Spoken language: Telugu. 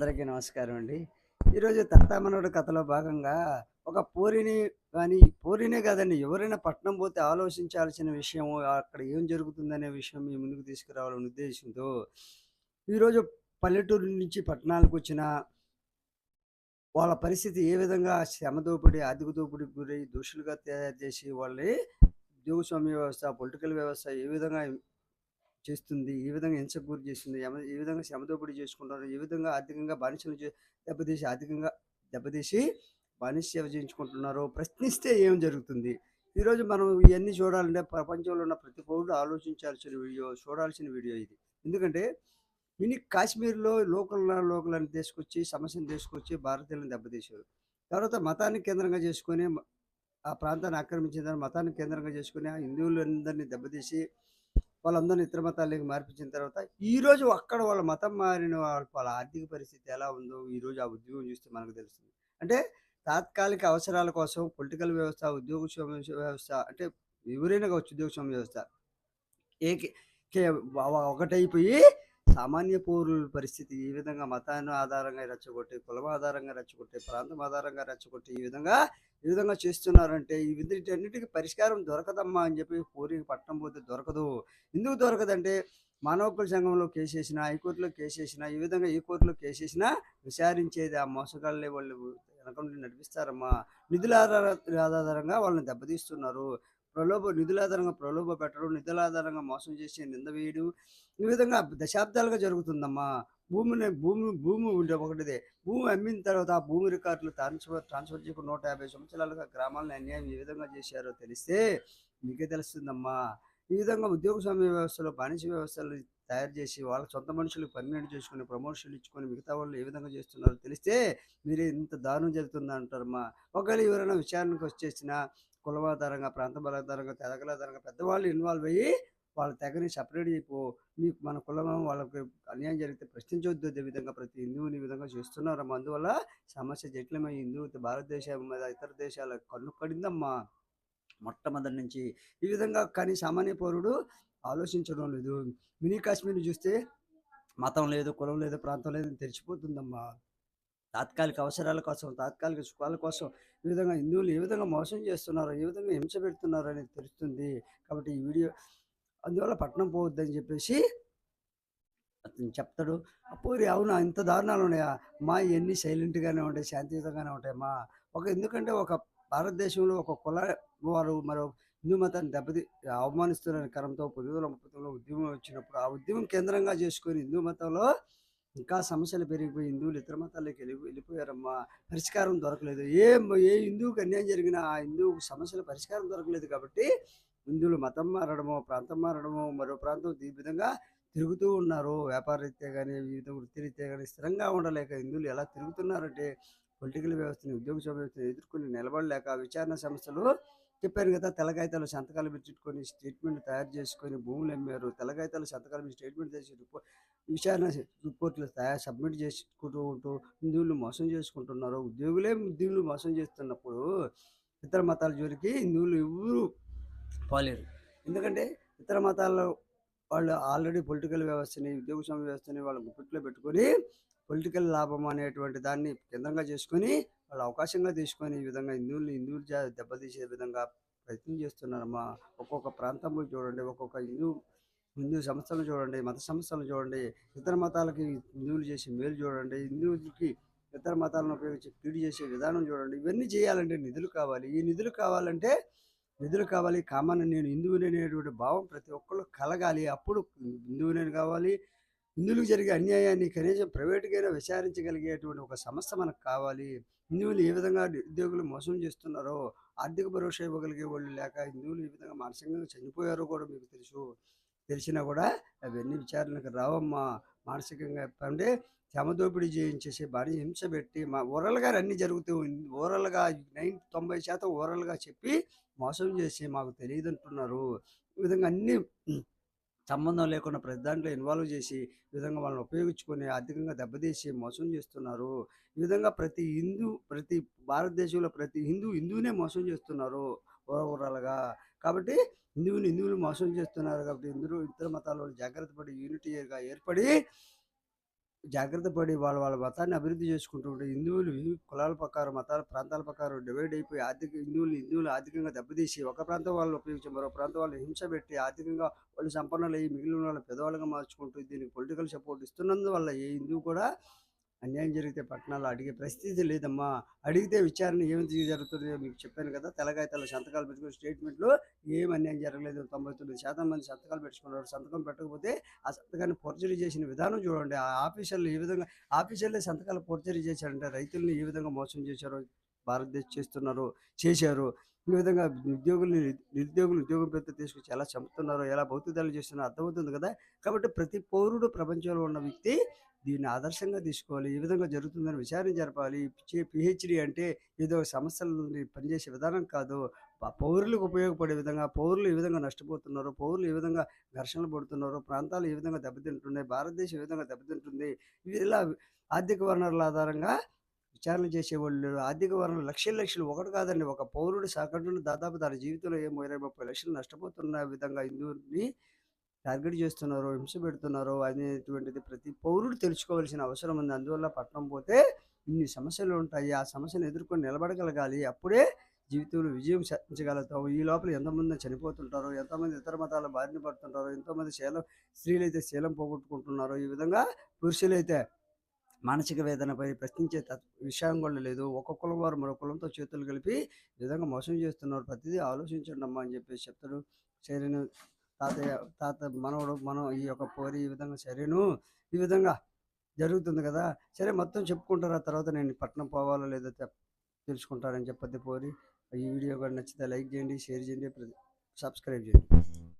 అందరికీ నమస్కారం అండి. ఈరోజు తాతామనుడు కథలో భాగంగా ఒక పోరిని గాని, పోరినే కాదండి, ఎవరైనా పట్నం పోతే ఆలోచించాల్సిన విషయం, అక్కడ ఏం జరుగుతుందనే విషయం మీ ముందుకు తీసుకురావాలనే ఉద్దేశంతో ఈరోజు పల్లెటూరు నుంచి పట్టణాలకొచ్చిన వాళ్ళ పరిస్థితి ఏ విధంగా శ్రమ దోపిడీ, ఆర్థిక దోపిడీకి గురై దోషులుగా తయారు చేసి వాళ్ళని భూస్వామ్య వ్యవస్థ, పొలిటికల్ వ్యవస్థ ఏ విధంగా చేస్తుంది, ఏ విధంగా హింసకు గురి చేస్తుంది, ఏ విధంగా శ్రమ దోపిడీ చేసుకుంటారు, ఏ విధంగా ఆర్థికంగా బానిసలు దెబ్బతీసి ఆర్థికంగా దెబ్బతీసి బానిస సేవ చేయించుకుంటున్నారో ప్రశ్నిస్తే ఏం జరుగుతుంది? ఈరోజు మనం ఇవన్నీ చూడాలంటే ప్రపంచంలో ఉన్న ప్రతి పౌరుడు ఆలోచించాల్సిన వీడియో, చూడాల్సిన వీడియో ఇది. ఎందుకంటే మినీ కాశ్మీర్‌లో లోకల్ అని తీసుకొచ్చి, సమస్యను తీసుకొచ్చి భారతీయులను దెబ్బతీశారు. తర్వాత మతాన్ని కేంద్రంగా చేసుకొని ఆ ప్రాంతాన్ని ఆక్రమించిన తర్వాత మతాన్ని కేంద్రంగా చేసుకొని ఆ హిందువులందరినీ దెబ్బతీసి వాళ్ళందరిని ఇతర మతాల్లోకి మార్పించిన తర్వాత ఈరోజు అక్కడ వాళ్ళ మతం మారిన వాళ్ళ ఆర్థిక పరిస్థితి ఎలా ఉందో ఈరోజు ఆ ఉద్యోగం చూస్తే మనకు తెలుస్తుంది. అంటే తాత్కాలిక అవసరాల కోసం పొలిటికల్ వ్యవస్థ, వ్యవస్థ అంటే ఎవరైనా కావచ్చు ఉద్యోగ వ్యవస్థ ఏకి కే ఒకటైపోయి సామాన్య పౌరుల పరిస్థితి ఈ విధంగా మతాన్ని ఆధారంగా రెచ్చగొట్టి, కులం ఆధారంగా రెచ్చగొట్టి, ప్రాంతం ఆధారంగా రెచ్చగొట్టి ఈ విధంగా చేస్తున్నారంటే వీటన్నిటికి పరిష్కారం దొరకదమ్మా అని చెప్పి పూరికి పట్టణం పోతే దొరకదు. ఎందుకు దొరకదంటే మానవ హక్కుల సంఘంలో కేసేసినా, హైకోర్టులో కేసేసినా, ఈ విధంగా ఏ కోర్టులో కేసేసినా విచారించేది ఆ మోసగాళ్ళే వాళ్ళు వెనక నుండి నడిపిస్తారమ్మా. నిధుల ఆధారంగా వాళ్ళని దెబ్బతీస్తున్నారు. నిధుల ఆధారంగా ప్రలోభ పెట్టడం, నిధుల ఆధారంగా మోసం చేసి నింద వేయడం, ఈ విధంగా దశాబ్దాలుగా జరుగుతుందమ్మా. భూమి ఉండే ఒకటిదే. భూమి అమ్మిన తర్వాత ఆ భూమి రికార్డులు ట్రాన్స్ఫర్ చేయకుండా 150 సంవత్సరాలుగా గ్రామాలను అన్యాయం ఏ విధంగా చేశారో తెలిస్తే మీకే తెలుస్తుందమ్మా. ఈ విధంగా ఉద్యోగ స్వామ్య వ్యవస్థలో బానిస వ్యవస్థలు తయారు చేసి వాళ్ళ సొంత మనుషులకు పర్మనెంట్ చేసుకొని, ప్రమోషన్లు ఇచ్చుకొని మిగతా వాళ్ళు ఏ విధంగా చేస్తున్నారో తెలిస్తే మీరు ఇంత దారుణం జరుగుతుందంటారమ్మా. ఒకవేళ ఎవరైనా విచారణకు వచ్చేసినా కులం ఆధారంగా, ప్రాంతం ఆధారంగా, తెగల ఆధారంగా పెద్దవాళ్ళు ఇన్వాల్వ్ అయ్యి వాళ్ళ తెగని సెపరేట్ అయిపో, మీకు మన కులం వాళ్ళకి అన్యాయం జరిగితే ప్రశ్నించొద్దు. అదే విధంగా ప్రతి హిందువుని ఈ విధంగా చేస్తున్నారమ్మా. అందువల్ల సమస్య జటిలమై భారతదేశం మీద ఇతర దేశాల కన్ను పడిందమ్మా మొట్టమొదటి నుంచి. ఈ విధంగా కానీ సామాన్య పౌరుడు ఆలోచించడం లేదు. మినీ కాశ్మీర్‌ని చూస్తే మతం లేదు, కులం లేదు, ప్రాంతం లేదు అని తెలిసిపోతుందమ్మా. తాత్కాలిక అవసరాల కోసం, తాత్కాలిక సుఖాల కోసం ఈ విధంగా హిందువులు ఏ విధంగా మోసం చేస్తున్నారో, ఏ విధంగా హింస పెడుతున్నారో అనేది తెలుస్తుంది. కాబట్టి ఈ వీడియో అందువల్ల పట్నం పోవద్దని చెప్పేసి అతను చెప్తాడు. పోరి అవునా ఇంత దారుణాలు ఉన్నాయా? ఇయన్నీ సైలెంట్‌గానే ఉంటాయి, శాంతియుతంగానే ఉంటాయమ్మా. ఎందుకంటే ఒక భారతదేశంలో ఒక వారు మరో హిందూ మతాన్ని అవమానిస్తున్న కారణంతో 1939లో ఉద్యమం వచ్చినప్పుడు, ఆ ఉద్యమం కేంద్రంగా చేసుకొని హిందూ మతంలో ఇంకా సమస్యలు పెరిగిపోయి హిందువులు ఇతర మతాల్లోకి వెళ్ళిపోయారమ్మా. పరిష్కారం దొరకలేదు. ఏ హిందువుకి అన్యాయం జరిగినా ఆ హిందువుకి సమస్యల పరిష్కారం దొరకలేదు కాబట్టి హిందువులు మతం మారడమో, ప్రాంతం మారడమో, మరో ప్రాంతం ఈ విధంగా తిరుగుతూ ఉన్నారు. వ్యాపారరీత్యా గాని, వివిధ వృత్తిరీత్యా గాని స్థిరంగా ఉండలేక హిందువులు ఎలా తిరుగుతున్నారంటే పొలిటికల్ వ్యవస్థని, ఉద్యోగ వ్యవస్థని ఎదుర్కొని నిలబడలేక విచారణ సంస్థలు చెప్పాను కదా! తెల్ల కాగితాలు సంతకాలు పెట్టుకొని స్టేట్మెంట్‌లు తయారు చేసుకొని భూములు అమ్మారు. తెల్ల కాగితాలు సంతకాల మీద స్టేట్మెంట్ చేసి విచారణ రిపోర్ట్‌లు సబ్మిట్ చేసుకుంటూ హిందువులు మోసం చేసుకుంటున్నారు. హిందువులు మోసం చేస్తున్నప్పుడు ఇతర మతాల జోలికి హిందువులు ఎవ్వరూ పోలేరు. ఎందుకంటే ఇతర మతాల్లో వాళ్ళు ఆల్రెడీ పొలిటికల్ వ్యవస్థని, ఉద్యోగ సంఘ వ్యవస్థని వాళ్ళ గుప్పిట్లో పెట్టుకొని పొలిటికల్ లాభం అనేటువంటి దాన్ని కేంద్రంగా చేసుకొని వాళ్ళు అవకాశంగా తీసుకొని ఈ విధంగా హిందువులు దెబ్బతీసే విధంగా ప్రయత్నం చేస్తున్నారమ్మా. ఒక్కొక్క ప్రాంతంలో చూడండి, ఒక్కొక్క హిందూ సంస్థలను చూడండి, మత సంస్థలను చూడండి, ఇతర మతాలకి హిందువులు చేసే మేలు చూడండి, హిందువులకి ఇతర మతాలను ఉపయోగించి కీడు చేసే విధానం చూడండి. ఇవన్నీ చేయాలంటే నిధులు కావాలి. ఈ నిధులు కావాలి. నేను హిందువుని అనేటువంటి భావం ప్రతి ఒక్కళ్ళు కలగాలి. అప్పుడు హిందువునే కావాలి. హిందువులకు జరిగే అన్యాయాన్ని కనీసం ప్రైవేట్‌గైనా విచారించగలిగేటువంటి ఒక సంస్థ మనకు కావాలి. హిందువులు ఏ విధంగా నిరుద్యోగులు మోసం చేస్తున్నారో, ఆర్థిక భరోసా ఇవ్వగలిగే వాళ్ళు లేక హిందువులు ఏ విధంగా మానసికంగా చనిపోయారో కూడా మీకు తెలిసినా కూడా అవన్నీ విచారణకు రావమ్మా. మానసికంగా అంటే శ్రమదోపిడీ చేయించేసి హింస పెట్టి ఓరల్‌గా అన్నీ జరుగుతూ ఓరల్‌గా 90% ఓరల్‌గా చెప్పి మోసం చేసి మాకు తెలీదంటున్నారు. ఈ విధంగా అన్నీ సంబంధం లేకుండా ప్రతి దాంట్లో ఇన్వాల్వ్ చేసి, ఈ విధంగా వాళ్ళని ఉపయోగించుకొని ఆర్థికంగా దెబ్బతీసి మోసం చేస్తున్నారు. ఈ విధంగా ప్రతి భారతదేశంలో ప్రతి హిందువునే మోసం చేస్తున్నారు ఓవరాల్‌గా. కాబట్టి హిందువులు మోసం చేస్తున్నారు కాబట్టి ఇతర మతాల వాళ్ళు జాగ్రత్త పడి యూనిటీగా ఏర్పడి జాగ్రత్త పడి వాళ్ళ మతాన్ని అభివృద్ధి చేసుకుంటూ ఉంటే హిందువులు కులాల ప్రకారం, మతాల ప్రాంతాల ప్రకారం డివైడ్ అయిపోయి హిందువులు ఆర్థికంగా దెబ్బతీసి ఒక ప్రాంతం వాళ్ళని ఉపయోగించి మరో ప్రాంతం వాళ్ళని హింసపెట్టి ఆర్థికంగా వాళ్ళు సంపన్నులయ్యి మిగిలిన వాళ్ళని పేదవాళ్ళుగా మార్చుకుంటూ దీనికి పొలిటికల్ సపోర్ట్ ఇస్తున్నందువల్ల ఏ హిందువు కూడా అన్యాయం జరిగితే పట్టణాల్లో అడిగే పరిస్థితి లేదమ్మా. అడిగితే విచారణ ఏమి జరుగుతుందో మీకు చెప్పాను కదా! తెల్లకాగితాల్లో సంతకాలు పెట్టుకుని స్టేట్మెంట్‌లో ఏమి అన్యాయం జరగలేదు. 99% మంది సంతకాలు పెట్టుకున్నారు. సంతకం పెట్టకపోతే ఆ సంతకాన్ని ఫోర్జరీ చేసిన విధానం చూడండి. ఆ ఆఫీసర్లు ఏ విధంగా ఆఫీసర్లే సంతకాలు ఫోర్జరీ చేశారంటే రైతుల్ని ఏ విధంగా మోసం చేశారో భారతదేశం చేశారు. ఈ విధంగా నిరుద్యోగులు ఉద్యోగం పేరుతో తీసుకొచ్చి ఎలా చంపుతున్నారో, ఎలా భౌతికదాడులు చేస్తున్నారో అర్థమవుతుంది కదా! కాబట్టి ప్రతి పౌరుడు ప్రపంచంలో ఉన్న వ్యక్తి దీన్ని ఆదర్శంగా తీసుకోవాలి. ఈ విధంగా జరుగుతుందని విచారణ జరపాలి. పీహెచ్‌డీ అంటే ఏదో సంస్థల నుండి పనిచేసే విధానం కాదు. పౌరులకు ఉపయోగపడే విధంగా, పౌరులు ఏ విధంగా నష్టపోతున్నారో, పౌరులు ఏ విధంగా ఘర్షణలు పడుతున్నారో, ప్రాంతాలు ఏ విధంగా దెబ్బతింటున్నాయి, భారతదేశం ఏ విధంగా దెబ్బతింటుంది. ఇలా ఆర్థిక వనరుల ఆధారంగా విచారణ చేసేవాళ్ళు ఆర్థిక వనరులు లక్షలు ఒకటి కాదండి. ఒక పౌరుడు సగటున దాదాపు తన జీవితంలో ఏమో 20, 30 లక్షలు నష్టపోతున్న విధంగా హిందువుల్ని టార్గెట్ చేస్తున్నారో, హింస పెడుతున్నారో అనేటువంటిది ప్రతి పౌరుడు తెలుసుకోవాల్సిన అవసరం ఉంది. అందువల్ల పట్టణం పోతే ఇన్ని సమస్యలు ఉంటాయి. ఆ సమస్యను ఎదుర్కొని నిలబడగలగాలి. అప్పుడే జీవితంలో విజయం సాధించగలుగుతాం. ఈ లోపల ఎంతమంది చనిపోతుంటారో, ఎంతమంది ఇతర మతాల బారిన పడుతుంటారో, ఎంతోమంది స్త్రీలైతే శీలం పోగొట్టుకుంటున్నారో, ఈ విధంగా పురుషులైతే మానసిక వేదనపై ప్రశ్నించే విషయం కూడా లేదు. ఒక కులం వారు మరో కులంతో చేతులు కలిపి ఈ విధంగా మోసం చేస్తున్నారు. ప్రతిదీ ఆలోచించండమ్మా అని చెప్పేసి చెప్తాడు. సరేను తాతయ్య తాత మనవడు మనం ఈ యొక్క పోరి ఈ విధంగా సరేను ఈ విధంగా జరుగుతుంది కదా! సరే మొత్తం చెప్పుకుంటారు. ఆ తర్వాత నేను పట్నం పోవాలో లేదో తెలుసుకుంటారని చెప్పద్ది పోరి. ఈ వీడియో కూడా నచ్చితే లైక్ చేయండి, షేర్ చేయండి, సబ్స్క్రైబ్ చేయండి.